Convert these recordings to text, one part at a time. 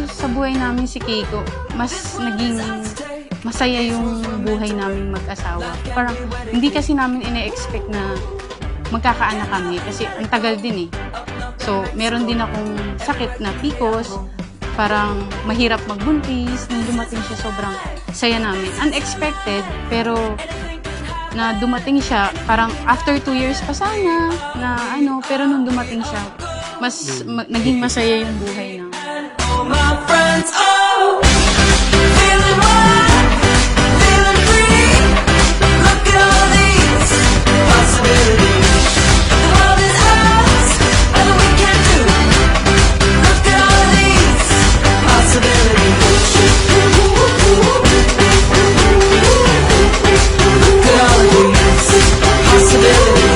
sa buhay namin si Keiko, mas naging masaya yung buhay namin mag-asawa. Parang hindi kasi namin ina-expect na magkakaanak kami kasi ang tagal din eh. So, meron din akong sakit na PCOS, parang mahirap magbuntis. Nung dumating siya, sobrang saya namin. Unexpected, pero na dumating siya, parang after 2 years pa sana, na ano, pero nung dumating siya, mas naging masaya yung buhay namin. All my friends, oh, feeling wild, feeling free. Look at all these possibilities. The world is ours, nothing we can do. Look at all these possibilities. Look at all these possibilities.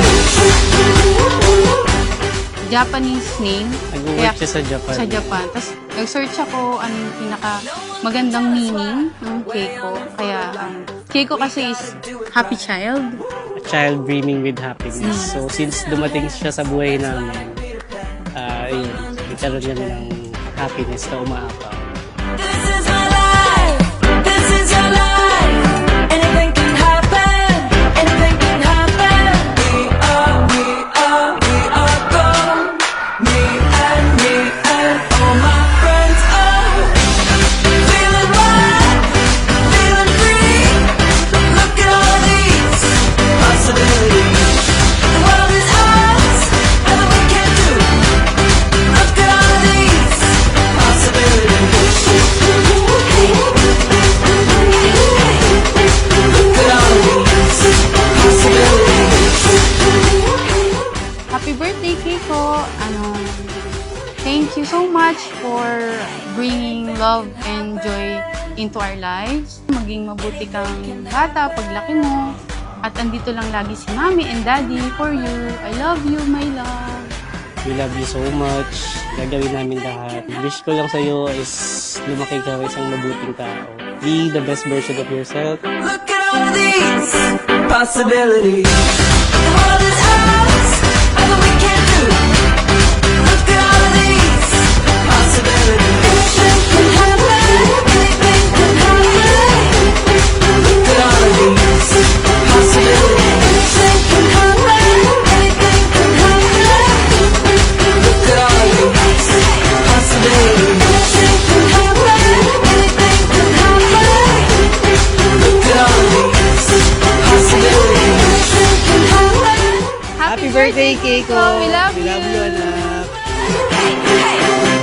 Japanese name. Nag-work siya sa Japan. Sa Japan. Tapos, nag-search ako ano yung pinaka magandang meaning ng Keiko. Kaya, Keiko kasi is happy child. A child dreaming with happiness. So, since dumating siya sa buhay namin, yun, nagkaroon niya ng happiness na umaapaw. This is my life. This is your life. Anything can happen. Anything can happen. We are gold. Me and all my friends. Oh, feeling wild, feeling free. Look at all these possibilities. The world is ours, nothing we can do. Look at all these possibilities. Look at all these possibilities. Happy birthday, Keiko! Thank you so much for bringing love and joy into our lives. Maging mabuti kang bata paglaki mo. At andito lang lagi si Mommy and Daddy for you. I love you, my love. We love you so much. Gagawin namin lahat. Wish ko lang sa'yo is lumaki ka isang mabuting tao. Be the best version of yourself. Look at all these possibilities. The world is ours, nothing we can do. Look at all these possibilities. Anything can happen. Anything can happen. Look at all these possibilities. Anything can happen. Anything can happen. Look at all these possibilities. Anything can happen. Anything can happen. Look at all these possibilities. Anything can happen. Happy birthday, Keiko! We love you! We love you, anak! Hey, hey.